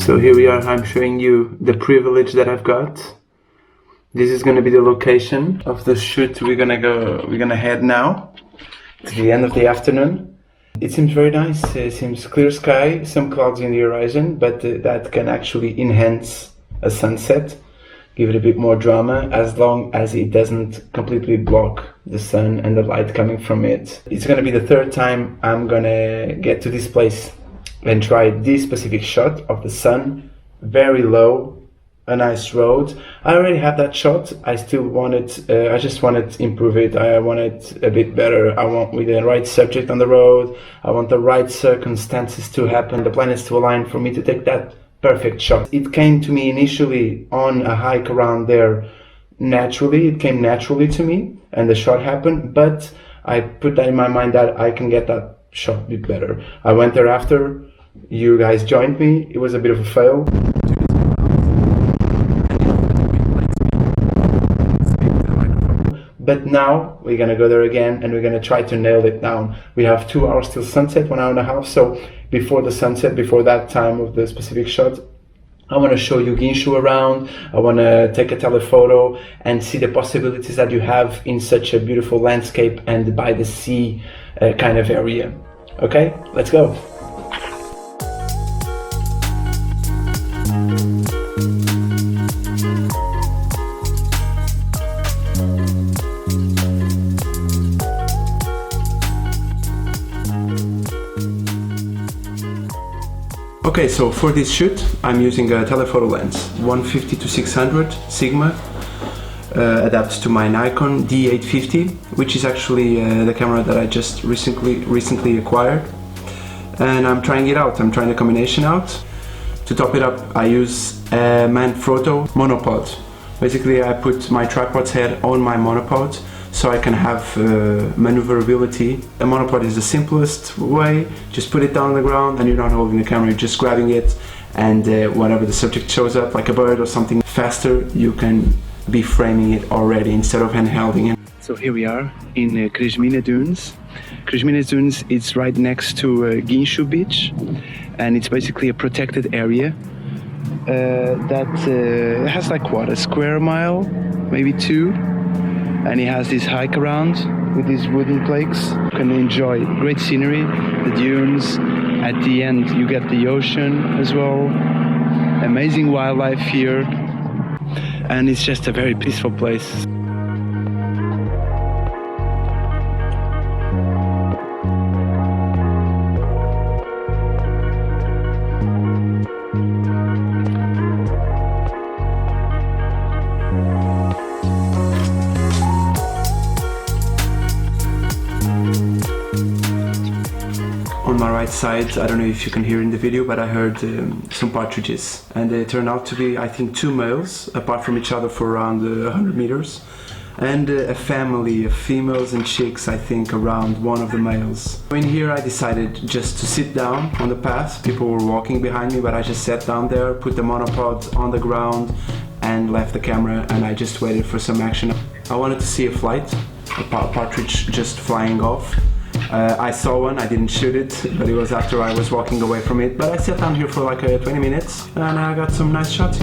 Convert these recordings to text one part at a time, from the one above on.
So here we are, I'm showing you the privilege that I've got. This is gonna be the location of the shoot. We're gonna head now to the end of the afternoon. It seems very nice. It seems clear sky, some clouds in the horizon, but that can actually enhance a sunset, give it a bit more drama, as long as it doesn't completely block the sun and the light coming from it. It's gonna be the third time I'm gonna get to this place and try this specific shot of the sun, very low, a nice road. I already have that shot. I still want it, I just want to improve it. I want it a bit better. I want with the right subject on the road. I want the right circumstances to happen, the planets to align for me to take that perfect shot. It came to me initially on a hike around there naturally. It came naturally to me and the shot happened, but I put that in my mind that I can get that shot a bit better. I went there after. You guys joined me. It was a bit of a fail. But now we're gonna go there again and we're gonna try to nail it down. We have 2 hours till sunset, 1 hour and a half. So before the sunset, before that time of the specific shot, I want to show you Guincho around. I want to take a telephoto and see the possibilities that you have in such a beautiful landscape and by the sea kind of area. Okay, let's go. Okay, so for this shoot, I'm using a telephoto lens, 150 to 600 Sigma, adapts to my Nikon D850, which is actually the camera that I just recently acquired. And I'm trying it out, I'm trying the combination out. To top it up, I use a Manfrotto monopod. Basically, I put my tripod's head on my monopod, so I can have maneuverability. A monopod is the simplest way. Just put it down on the ground and you're not holding the camera, you're just grabbing it, and whenever the subject shows up, like a bird or something faster, you can be framing it already instead of handholding it. So here we are in Cresmina Dunes. Cresmina Dunes is right next to Guincho Beach, and it's basically a protected area that has like what, a square mile, maybe 2. And he has this hike around with these wooden planks. You can enjoy great scenery, the dunes. At the end, you get the ocean as well. Amazing wildlife here. And it's just a very peaceful place. On my right side, I don't know if you can hear in the video, but I heard some partridges, and they turned out to be, I think, 2 males apart from each other for around 100 meters, and a family of females and chicks, I think, around one of the males. In here I decided just to sit down on the path. People were walking behind me, but I just sat down there, put the monopod on the ground and left the camera, and I just waited for some action. I wanted to see a flight, a partridge just flying off. I saw one, I didn't shoot it, but it was after I was walking away from it. But I sat down here for like 20 minutes and I got some nice shots.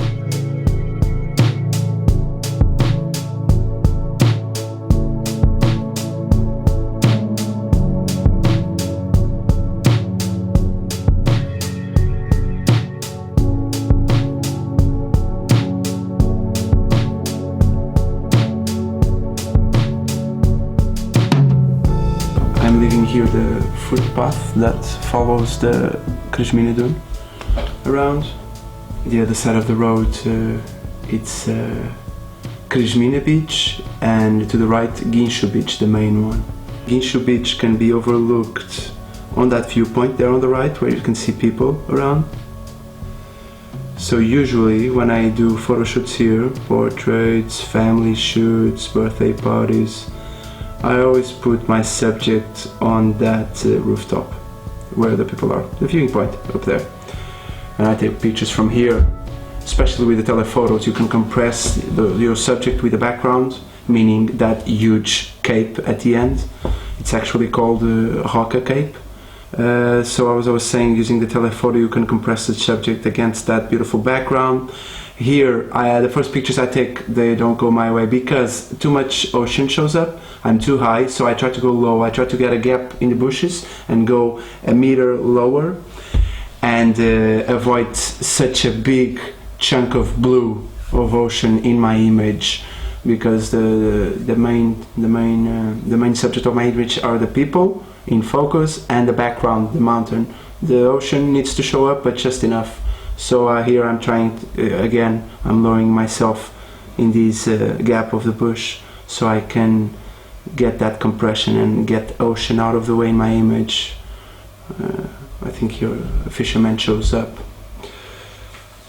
I'm leaving here the footpath that follows the Cresmina Dune around. The other side of the road, it's Cresmina Beach, and to the right, Guincho Beach, the main one. Guincho Beach can be overlooked on that viewpoint there on the right, where you can see people around. So usually when I do photo shoots here, portraits, family shoots, birthday parties, I always put my subject on that rooftop where the people are, the viewing point up there. And I take pictures from here. Especially with the telephotos, you can compress your subject with the background, meaning that huge cape at the end. It's actually called the Roca Cape, So as I was saying, using the telephoto you can compress the subject against that beautiful background. Here, the first pictures I take, they don't go my way because too much ocean shows up. I'm too high, so I try to go low. I try to get a gap in the bushes and go a meter lower and avoid such a big chunk of blue of ocean in my image, because the main subject of my image are the people in focus and the background, the mountain. The ocean needs to show up, but just enough. So here I'm trying, again, I'm lowering myself in this gap of the bush so I can get that compression and get ocean out of the way in my image. I think here a fisherman shows up.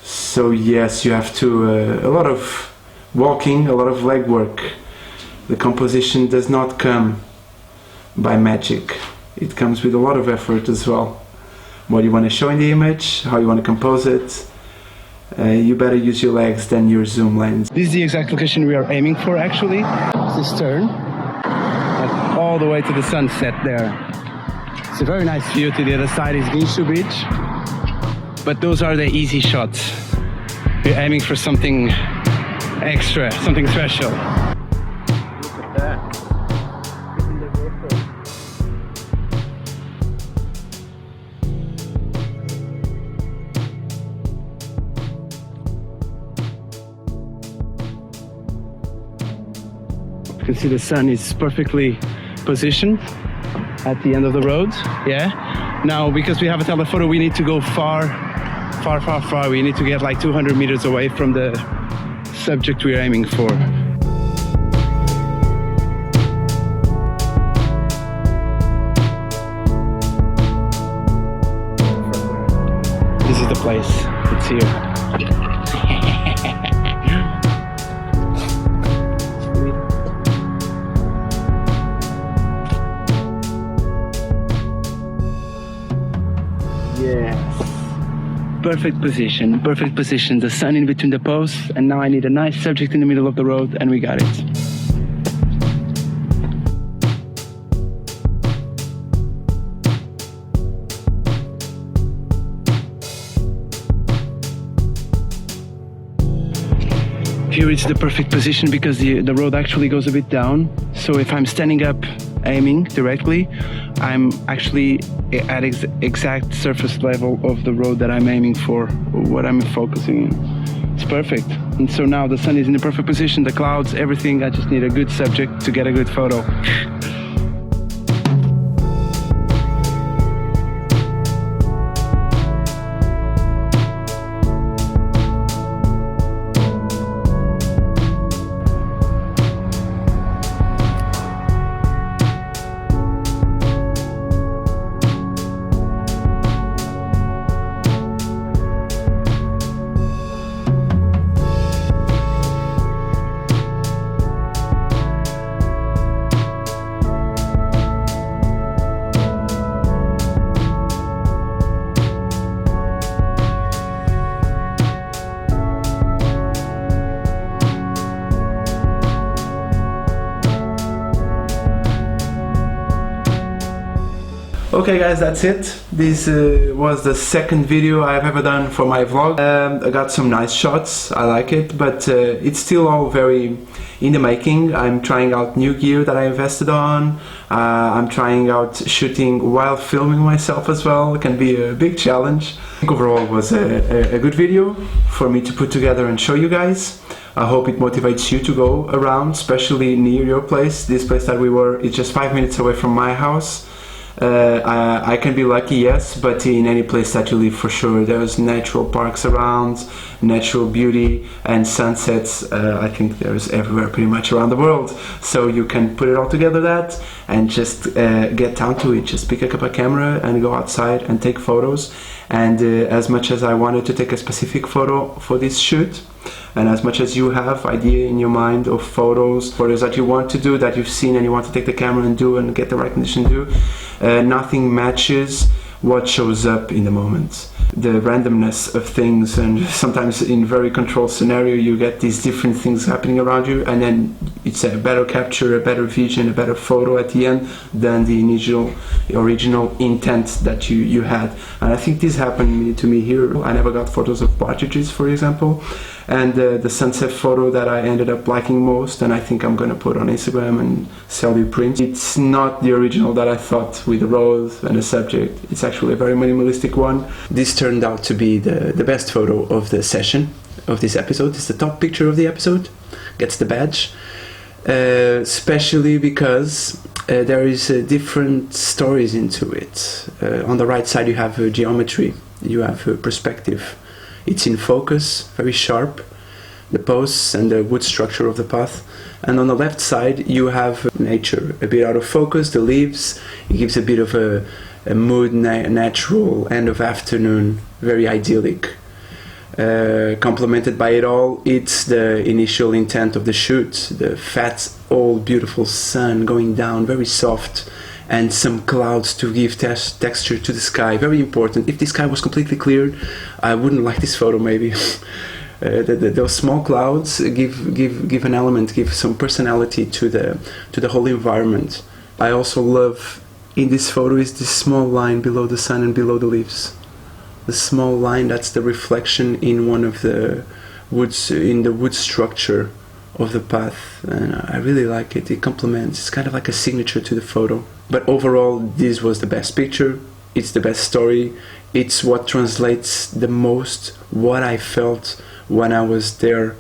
So yes, you have to, a lot of walking, a lot of legwork. The composition does not come by magic. It comes with a lot of effort as well. What you want to show in the image, how you want to compose it, you better use your legs than your zoom lens. This is the exact location we are aiming for actually. This turn, all the way to the sunset there. It's a very nice view. To the other side is Guincho Beach. But those are the easy shots. We're aiming for something extra, something special. Look at that. You can see the sun is perfectly positioned at the end of the road. Yeah. Now, because we have a telephoto, we need to go far. We need to get like 200 meters away from the subject we are aiming for. This is the place. It's here. Perfect position, the sun in between the posts, and now I need a nice subject in the middle of the road, and we got it. Here it's the perfect position because the road actually goes a bit down, so if I'm standing up aiming directly, I'm actually at exact surface level of the road that I'm aiming for, what I'm focusing on. It's perfect. And so now the sun is in the perfect position, the clouds, everything. I just need a good subject to get a good photo. Okay guys, that's it. This was the second video I've ever done for my vlog. I got some nice shots, I like it, but it's still all very in the making. I'm trying out new gear that I invested on. I'm trying out shooting while filming myself as well. It can be a big challenge. I think overall it was a good video for me to put together and show you guys. I hope it motivates you to go around, especially near your place. This place that we were is just 5 minutes away from my house. I can be lucky, yes, but in any place that you live, for sure, there's natural parks around, natural beauty and sunsets. I think there's everywhere pretty much around the world, so you can put it all together that and just get down to it. Just pick up a camera and go outside and take photos. And as much as I wanted to take a specific photo for this shoot, and as much as you have idea in your mind of photos that you want to do, that you've seen and you want to take the camera and do and get the right condition to do, nothing matches what shows up in the moment, the randomness of things, and sometimes in very controlled scenario you get these different things happening around you, and then it's a better capture, a better vision, a better photo at the end than the original intent that you had. And I think this happened to me here. I never got photos of partridges, for example, and the sunset photo that I ended up liking most, and I think I'm gonna put on Instagram and sell you prints. It's not the original that I thought, with the rose and the subject. It's actually a very minimalistic one. This turned out to be the best photo of the session, of this episode. It's the top picture of the episode, gets the badge, especially because there is different stories into it. On the right side you have geometry, you have perspective. It's in focus, very sharp, the posts and the wood structure of the path. And on the left side you have nature, a bit out of focus, the leaves. It gives a bit of a mood, natural, end of afternoon, very idyllic. Complemented by it all, it's the initial intent of the shoot, the fat, old, beautiful sun going down, very soft, and some clouds to give texture to the sky, very important. If the sky was completely clear, I wouldn't like this photo maybe. Those small clouds give an element, give some personality to the whole environment. I also love in this photo is this small line below the sun and below the leaves. The small line, that's the reflection in one of the woods, in the wood structure of the path, and I really like it. It complements, it's kind of like a signature to the photo. But overall, this was the best picture, it's the best story, it's what translates the most what I felt when I was there.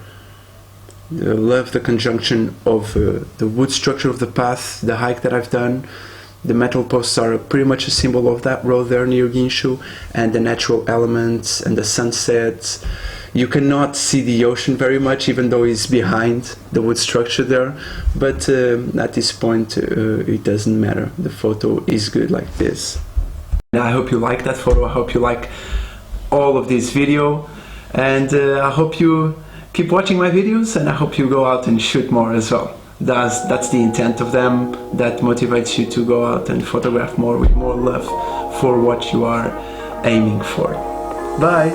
I love the conjunction of the wood structure of the path, the hike that I've done. The metal posts are pretty much a symbol of that road there near Guincho, and the natural elements and the sunsets. You cannot see the ocean very much, even though it's behind the wood structure there, but at this point it doesn't matter. The photo is good like this. I hope you like that photo, I hope you like all of this video, and I hope you keep watching my videos, and I hope you go out and shoot more as well. That's the intent of them, that motivates you to go out and photograph more with more love for what you are aiming for. Bye!